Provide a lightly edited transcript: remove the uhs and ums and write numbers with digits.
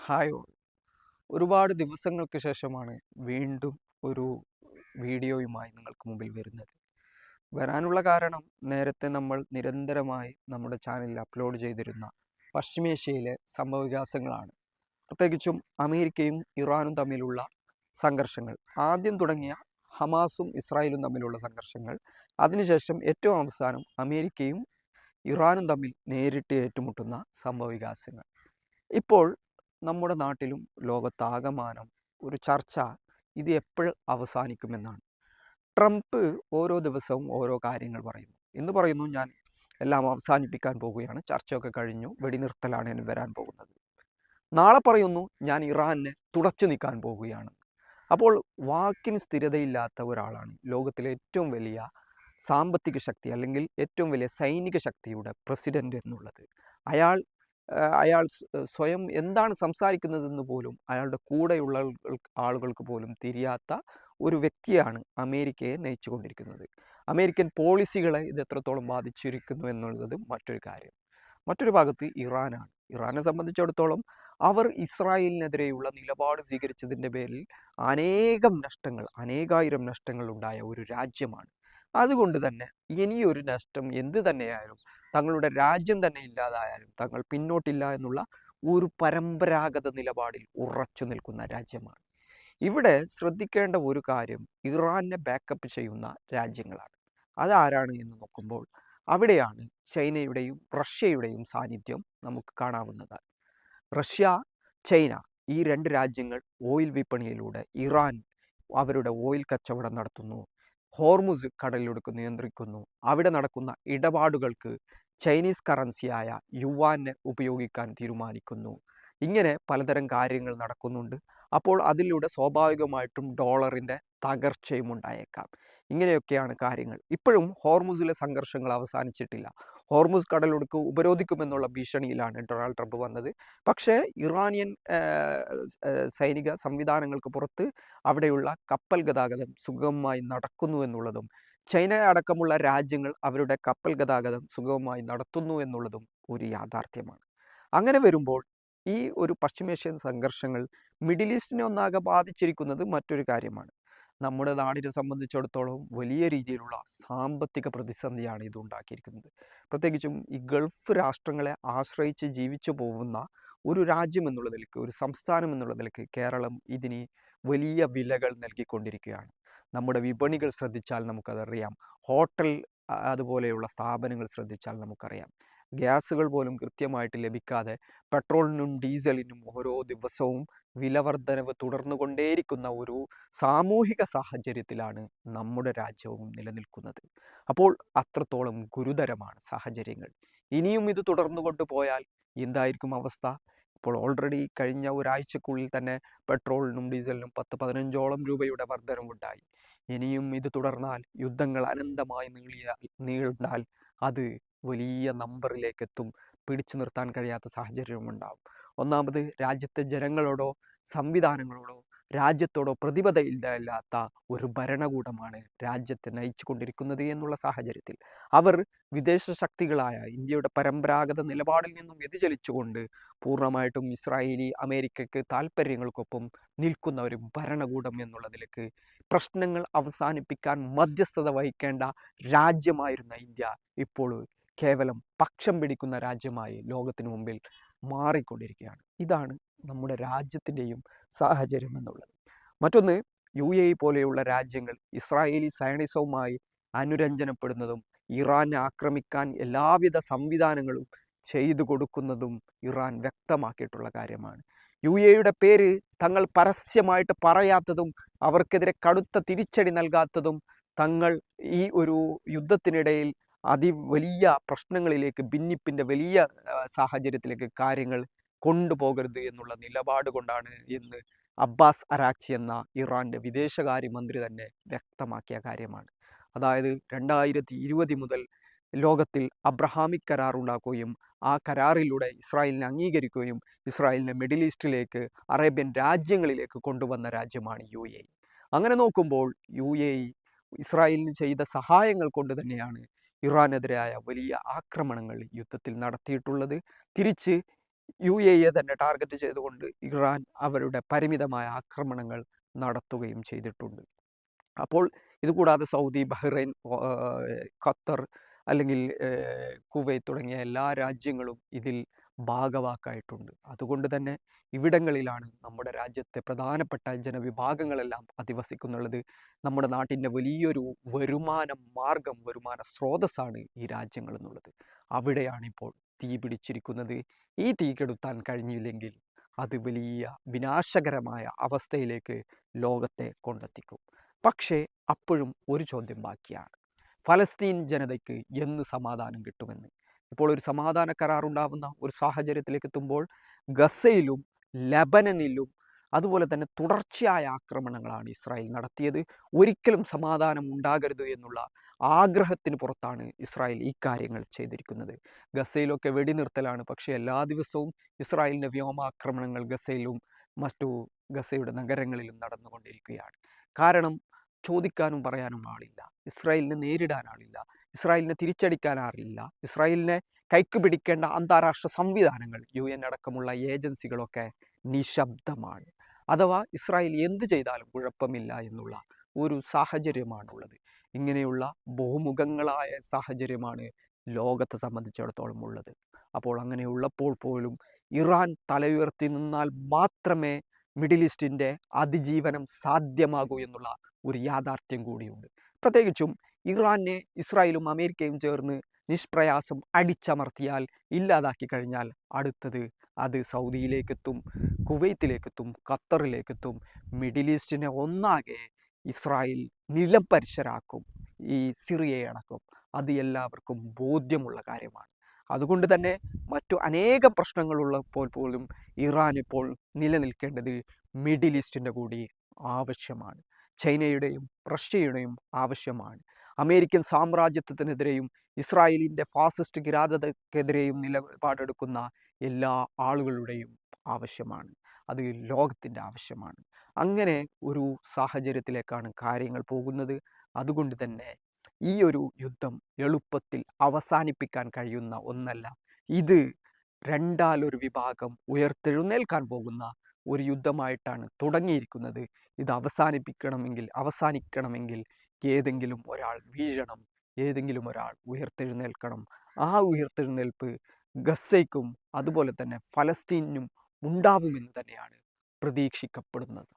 Hi all. ഒരുപാട് ദിവസങ്ങൾക്ക് ശേഷമാണ് വീണ്ടും ഒരു വീഡിയോയുമായി നിങ്ങൾക്ക് മുമ്പിൽ വരുന്നത്. വരാനുള്ള കാരണം നേരത്തെ നമ്മൾ നിരന്തരമായി നമ്മുടെ ചാനലിൽ അപ്ലോഡ് ചെയ്തിരുന്ന പശ്ചിമേഷ്യയിലെ സംഭവവികാസങ്ങളാണ്. പ്രത്യേകിച്ചും അമേരിക്കയും ഇറാനും തമ്മിലുള്ള സംഘർഷങ്ങൾ. ആദ്യം തുടങ്ങിയ ഹമാസും ഇസ്രായേലും തമ്മിലുള്ള സംഘർഷങ്ങൾ, അതിനുശേഷം ഏറ്റവും അവസാനം അമേരിക്കയും ഇറാനും തമ്മിൽ നേരിട്ട് ഏറ്റുമുട്ടുന്ന സംഭവവികാസങ്ങൾ. ഇപ്പോൾ നമ്മുടെ നാട്ടിലും ലോകത്താകമാനം ഒരു ചർച്ച ഇത് എപ്പോൾ അവസാനിക്കുമെന്നാണ്. ട്രംപ് ഓരോ ദിവസവും ഓരോ കാര്യങ്ങൾ പറയുന്നു. ഇന്ന് പറയുന്നു ഞാൻ എല്ലാം അവസാനിപ്പിക്കാൻ പോവുകയാണ്, ചർച്ചയൊക്കെ കഴിഞ്ഞു, വെടിനിർത്തലാണ് ഇനി വരാൻ പോകുന്നത്. നാളെ പറയുന്നു ഞാൻ ഇറാനെ തുടച്ചു നീക്കാൻ പോവുകയാണ്. അപ്പോൾ വാക്കിന് സ്ഥിരതയില്ലാത്ത ഒരാളാണ് ലോകത്തിലെ ഏറ്റവും വലിയ സാമ്പത്തിക ശക്തി അല്ലെങ്കിൽ ഏറ്റവും വലിയ സൈനിക ശക്തിയുടെ പ്രസിഡന്റ് എന്നുള്ളത്. അയാൾ അയാൾ സ്വയം എന്താണ് സംസാരിക്കുന്നതെന്ന് പോലും അയാളുടെ കൂടെയുള്ള ആളുകൾക്ക് പോലും തിരിയാത്ത ഒരു വ്യക്തിയാണ് അമേരിക്കയെ നയിച്ചു കൊണ്ടിരിക്കുന്നത്. അമേരിക്കൻ പോളിസികളെ ഇത് എത്രത്തോളം ബാധിച്ചിരിക്കുന്നു എന്നുള്ളത് മറ്റൊരു കാര്യം. മറ്റൊരു ഭാഗത്ത് ഇറാനാണ്. ഇറാനെ സംബന്ധിച്ചിടത്തോളം അവർ ഇസ്രായേലിനെതിരെയുള്ള നിലപാട് സ്വീകരിച്ചതിൻ്റെ പേരിൽ അനേകായിരം നഷ്ടങ്ങൾ ഉണ്ടായ ഒരു രാജ്യമാണ്. അതുകൊണ്ട് തന്നെ ഇനിയൊരു നഷ്ടം എന്ത് തന്നെയായാലും, തങ്ങളുടെ രാജ്യം തന്നെ ഇല്ലാതായാലും തങ്ങൾ പിന്നോട്ടില്ല എന്നുള്ള ഒരു പരമ്പരാഗത നിലപാടിൽ ഉറച്ചു നിൽക്കുന്ന രാജ്യമാണ്. ഇവിടെ ശ്രദ്ധിക്കേണ്ട ഒരു കാര്യം, ഇറാനെ ബാക്കപ്പ് ചെയ്യുന്ന രാജ്യങ്ങളാണ്. അതാരാണ് എന്ന് നോക്കുമ്പോൾ അവിടെയാണ് ചൈനയുടെയും റഷ്യയുടെയും സാന്നിധ്യം നമുക്ക് കാണാവുന്നത്. റഷ്യ, ചൈന ഈ രണ്ട് രാജ്യങ്ങൾ ഓയിൽ വിപണിയിലൂടെ ഇറാൻ അവരുടെ ഓയിൽ കച്ചവടം നടത്തുന്നു. ഹോർമുസ് കടലിടുക്ക് നിയന്ത്രിക്കുന്നു. അവിടെ നടക്കുന്ന ഇടപാടുകൾക്ക് ചൈനീസ് കറൻസിയായ യുവാനെ ഉപയോഗിക്കാൻ തീരുമാനിക്കുന്നു. ഇങ്ങനെ പലതരം കാര്യങ്ങൾ നടക്കുന്നുണ്ട്. അപ്പോൾ അതിലൂടെ സ്വാഭാവികമായിട്ടും ഡോളറിൻ്റെ തകർച്ചയും ഉണ്ടായേക്കാം. ഇങ്ങനെയൊക്കെയാണ് കാര്യങ്ങൾ. ഇപ്പോഴും ഹോർമുസിലെ സംഘർഷങ്ങൾ അവസാനിച്ചിട്ടില്ല. ഹോർമുസ് കടലൊടുക്ക് ഉപരോധിക്കുമെന്നുള്ള ഭീഷണിയിലാണ് ഡൊണാൾഡ് ട്രംപ് വന്നത്. പക്ഷേ ഇറാനിയൻ സൈനിക സംവിധാനങ്ങൾക്ക് പുറത്ത് അവിടെയുള്ള കപ്പൽ ഗതാഗതം സുഗമമായി നടക്കുന്നു എന്നുള്ളതും, ചൈന അടക്കമുള്ള രാജ്യങ്ങൾ അവരുടെ കപ്പൽ ഗതാഗതം സുഗമമായി നടത്തുന്നു എന്നുള്ളതും ഒരു യാഥാർത്ഥ്യമാണ്. അങ്ങനെ വരുമ്പോൾ ഈ ഒരു പശ്ചിമേഷ്യൻ സംഘർഷങ്ങൾ മിഡിൽ ഈസ്റ്റിനെ ഒന്നാകെ ബാധിച്ചിരിക്കുന്നത് മറ്റൊരു കാര്യമാണ്. നമ്മുടെ നാടിനെ സംബന്ധിച്ചിടത്തോളം വലിയ രീതിയിലുള്ള സാമ്പത്തിക പ്രതിസന്ധിയാണ് ഇത് ഉണ്ടാക്കിയിരിക്കുന്നത്. പ്രത്യേകിച്ചും ഈ ഗൾഫ് രാഷ്ട്രങ്ങളെ ആശ്രയിച്ച് ജീവിച്ചു പോകുന്ന ഒരു രാജ്യം എന്നുള്ള നിലയ്ക്ക്, ഒരു സംസ്ഥാനം എന്നുള്ള നിലയ്ക്ക് കേരളം ഇതിന് വലിയ വിലകൾ നൽകിക്കൊണ്ടിരിക്കുകയാണ്. നമ്മുടെ വിപണികൾ ശ്രദ്ധിച്ചാൽ നമുക്കതറിയാം. ഹോട്ടൽ അതുപോലെയുള്ള സ്ഥാപനങ്ങൾ ശ്രദ്ധിച്ചാൽ നമുക്കറിയാം. ഗ്യാസുകൾ പോലും കൃത്യമായിട്ട് ലഭിക്കാതെ പെട്രോളിനും ഡീസലിനും ഓരോ ദിവസവും വിലവർധനവ് തുടർന്നുകൊണ്ടേയിരിക്കുന്ന ഒരു സാമൂഹിക സാഹചര്യത്തിലാണ് നമ്മുടെ രാജ്യവും നിലനിൽക്കുന്നത്. അപ്പോൾ അത്രത്തോളം ഗുരുതരമാണ് സാഹചര്യങ്ങൾ. ഇനിയും ഇത് തുടർന്നു കൊണ്ടുപോയാൽ എന്തായിരിക്കും അവസ്ഥ? ഇപ്പോൾ ഓൾറെഡി കഴിഞ്ഞ ഒരാഴ്ചക്കുള്ളിൽ തന്നെ പെട്രോളിനും ഡീസലിനും 10-15ഓളം രൂപയുടെ വർധനവുണ്ടായി. ഇനിയും ഇത് തുടർന്നാൽ, യുദ്ധങ്ങൾ അനന്തമായി നീണ്ടാൽ അത് വലിയ നമ്പറിലേക്ക് എത്തും. പിടിച്ചു നിർത്താൻ കഴിയാത്ത സാഹചര്യമുണ്ടാവും. ഒന്നാമത് രാജ്യത്തെ ജനങ്ങളോടോ സംവിധാനങ്ങളോടോ രാജ്യത്തോടോ പ്രതിബദ്ധതയില്ലാത്ത ഒരു ഭരണകൂടമാണ് രാജ്യത്തെ നയിച്ചു കൊണ്ടിരിക്കുന്നത് എന്നുള്ള സാഹചര്യത്തിൽ അവർ വിദേശ ശക്തികളായ ഇന്ത്യയുടെ പരമ്പരാഗത നിലപാടിൽ നിന്നും വ്യതിചലിച്ചുകൊണ്ട് പൂർണ്ണമായിട്ടും ഇസ്രായേലി അമേരിക്കയ്ക്ക് താല്പര്യങ്ങൾക്കൊപ്പം നിൽക്കുന്ന ഒരു ഭരണകൂടം എന്നുള്ളതിലേക്ക് പ്രശ്നങ്ങൾ അവസാനിപ്പിക്കാൻ മധ്യസ്ഥത വഹിക്കേണ്ട രാജ്യമായിരുന്ന ഇന്ത്യ ഇപ്പോൾ കേവലം പക്ഷം പിടിക്കുന്ന രാജ്യമായി ലോകത്തിന് മുമ്പിൽ മാറിക്കൊണ്ടിരിക്കുകയാണ്. ഇതാണ് നമ്മുടെ രാജ്യത്തിൻ്റെയും സാഹചര്യം എന്നുള്ളത്. മറ്റൊന്ന്, UAE പോലെയുള്ള രാജ്യങ്ങൾ ഇസ്രായേലി സയണിസവുമായി അനുരഞ്ജനപ്പെടുന്നതും ഇറാനെ ആക്രമിക്കാൻ എല്ലാവിധ സംവിധാനങ്ങളും ചെയ്തു കൊടുക്കുന്നതും ഇറാൻ വ്യക്തമാക്കിയിട്ടുള്ള കാര്യമാണ്. UAEയുടെ പേര് തങ്ങൾ പരസ്യമായിട്ട് പറയാത്തതും അവർക്കെതിരെ കടുത്ത തിരിച്ചടി നൽകാത്തതും തങ്ങൾ ഈ ഒരു യുദ്ധത്തിനിടയിൽ വലിയ പ്രശ്നങ്ങളിലേക്ക്, ഭിന്നിപ്പിൻ്റെ വലിയ സാഹചര്യത്തിലേക്ക് കാര്യങ്ങൾ കൊണ്ടുപോകരുത് എന്നുള്ള നിലപാട് കൊണ്ടാണ് എന്ന് അബ്ബാസ് അരാക്ചി എന്ന ഇറാൻ്റെ വിദേശകാര്യമന്ത്രി തന്നെ വ്യക്തമാക്കിയ കാര്യമാണ്. അതായത് 2020 മുതൽ ലോകത്തിൽ അബ്രഹാമിക് കരാർ ഉണ്ടാക്കുകയും ആ കരാറിലൂടെ ഇസ്രായേലിനെ അംഗീകരിക്കുകയും ഇസ്രായേലിനെ മിഡിൽ ഈസ്റ്റിലേക്ക്, അറേബ്യൻ രാജ്യങ്ങളിലേക്ക് കൊണ്ടുവന്ന രാജ്യമാണ് UAE. അങ്ങനെ നോക്കുമ്പോൾ UAE ഇസ്രായേലിന് ചെയ്ത സഹായങ്ങൾ കൊണ്ട് തന്നെയാണ് ഇറാനെതിരായ വലിയ ആക്രമണങ്ങൾ യുദ്ധത്തിൽ നടത്തിയിട്ടുള്ളത്. തിരിച്ച് UAE തന്നെ ടാർഗറ്റ് ചെയ്തുകൊണ്ട് ഇറാൻ അവരുടെ പരിമിതമായ ആക്രമണങ്ങൾ നടത്തുകയും ചെയ്തിട്ടുണ്ട്. അപ്പോൾ ഇതുകൂടാതെ സൗദി, ബഹ്റൈൻ, ഖത്തർ അല്ലെങ്കിൽ കുവൈത്ത് തുടങ്ങിയ എല്ലാ രാജ്യങ്ങളും ഇതിൽ ഭാഗവാക്കായിട്ടുണ്ട്. അതുകൊണ്ട് തന്നെ ഇവിടങ്ങളിലാണ് നമ്മുടെ രാജ്യത്തെ പ്രധാനപ്പെട്ട ജനവിഭാഗങ്ങളെല്ലാം അധിവസിക്കുന്നുള്ളത്. നമ്മുടെ നാട്ടിൻ്റെ വലിയൊരു വരുമാന മാർഗം, വരുമാന സ്രോതസ്സാണ് ഈ രാജ്യങ്ങൾ എന്നുള്ളത്. അവിടെയാണിപ്പോൾ തീ പിടിച്ചിരിക്കുന്നത്. ഈ തീ കെടുത്താൻ കഴിഞ്ഞില്ലെങ്കിൽ അത് വലിയ വിനാശകരമായ അവസ്ഥയിലേക്ക് ലോകത്തെ കൊണ്ടെത്തിക്കും. പക്ഷേ അപ്പോഴും ഒരു ചോദ്യം ബാക്കിയാണ്. ഫലസ്തീൻ ജനതയ്ക്ക് എന്ന് സമാധാനം കിട്ടുമെന്ന്. ഇപ്പോൾ ഒരു സമാധാന കരാറുണ്ടാവുന്ന ഒരു സാഹചര്യത്തിലേക്ക് എത്തുമ്പോൾ ഗസയിലും ലബനനിലും അതുപോലെ തന്നെ തുടർച്ചയായ ആക്രമണങ്ങളാണ് ഇസ്രായേൽ നടത്തിയത്. ഒരിക്കലും സമാധാനം ഉണ്ടാകരുത് എന്നുള്ള ആഗ്രഹത്തിന് പുറത്താണ് ഇസ്രായേൽ ഈ കാര്യങ്ങൾ ചെയ്തിരിക്കുന്നത്. ഗസയിലൊക്കെ വെടിനിർത്തലാണ്, പക്ഷേ എല്ലാ ദിവസവും ഇസ്രായേലിൻ്റെ വ്യോമാക്രമണങ്ങൾ ഗസയിലും മറ്റു ഗസയുടെ നഗരങ്ങളിലും നടന്നുകൊണ്ടിരിക്കുകയാണ്. കാരണം ചോദിക്കാനും പറയാനും ആളില്ല, ഇസ്രായേലിനെ നേരിടാൻ ആളില്ല, ഇസ്രായേലിനെ തിരിച്ചടിക്കാൻ ആളില്ല, ഇസ്രായേലിനെ കൈക്ക് പിടിക്കേണ്ട അന്താരാഷ്ട്ര സംവിധാനങ്ങൾ UN അടക്കമുള്ള ഏജൻസികളൊക്കെ നിശബ്ദമാണ്. അഥവാ ഇസ്രായേൽ എന്ത് ചെയ്താലും കുഴപ്പമില്ല എന്നുള്ള ഒരു സാഹചര്യമാണുള്ളത്. ഇങ്ങനെയുള്ള ബഹുമുഖങ്ങളായ സാഹചര്യമാണ് ലോകത്തെ സംബന്ധിച്ചിടത്തോളം ഉള്ളത്. അപ്പോൾ അങ്ങനെയുള്ളപ്പോൾ പോലും ഇറാൻ തലയുയർത്തി നിന്നാൽ മാത്രമേ മിഡിൽ ഈസ്റ്റിൻ്റെ അതിജീവനം സാധ്യമാകൂ എന്നുള്ള ഒരു യാഥാർത്ഥ്യം കൂടിയുണ്ട്. പ്രത്യേകിച്ചും ഇറാനെ ഇസ്രായേലും അമേരിക്കയും ചേർന്ന് നിഷ്പ്രയാസം അടിച്ചമർത്തിയാൽ, ഇല്ലാതാക്കി കഴിഞ്ഞാൽ അടുത്തത് അത് സൗദിയിലേക്കെത്തും, കുവൈത്തിലേക്കെത്തും, ഖത്തറിലേക്കെത്തും. മിഡിൽ ഈസ്റ്റിനെ ഒന്നാകെ ഇസ്രായേൽ നിലംപരിശരാക്കും, ഈ സിറിയയെ അടക്കം. അത് എല്ലാവർക്കും ബോധ്യമുള്ള കാര്യമാണ്. അതുകൊണ്ട് തന്നെ മറ്റു അനേകം പ്രശ്നങ്ങളുള്ളപ്പോൾ പോലും ഇറാൻ ഇപ്പോൾ നിലനിൽക്കേണ്ടത് മിഡിൽ ഈസ്റ്റിൻ്റെ കൂടി ആവശ്യമാണ്. ചൈനയുടെയും റഷ്യയുടെയും ആവശ്യമാണ്. അമേരിക്കൻ സാമ്രാജ്യത്വത്തിനെതിരെയും ഇസ്രായേലിൻ്റെ ഫാസിസ്റ്റ് കിരാതതയ്ക്കെതിരെയും നിലപാടെടുക്കുന്ന എല്ലാ ആളുകളുടെയും ആവശ്യമാണ്. അത് ലോകത്തിൻ്റെ ആവശ്യമാണ്. അങ്ങനെ ഒരു സാഹചര്യത്തിലേക്കാണ് കാര്യങ്ങൾ പോകുന്നത്. അതുകൊണ്ട് തന്നെ ഈ ഒരു യുദ്ധം എളുപ്പത്തിൽ അവസാനിപ്പിക്കാൻ കഴിയുന്ന ഒന്നല്ല. ഇത് രണ്ടാലൊരു വിഭാഗം ഉയർത്തെഴുന്നേൽക്കാൻ പോകുന്ന ഒരു യുദ്ധമായിട്ടാണ് തുടങ്ങിയിരിക്കുന്നത്. ഇത് അവസാനിക്കണമെങ്കിൽ ഏതെങ്കിലും ഒരാൾ വീഴണം, ഏതെങ്കിലും ഒരാൾ ഉയർത്തെഴുന്നേൽക്കണം. ആ ഉയർത്തെഴുന്നേൽപ്പ് ഗസയ്ക്കും അതുപോലെ തന്നെ ഫലസ്തീനും ഉണ്ടാവുമെന്ന് തന്നെയാണ് പ്രതീക്ഷിക്കപ്പെടുന്നത്.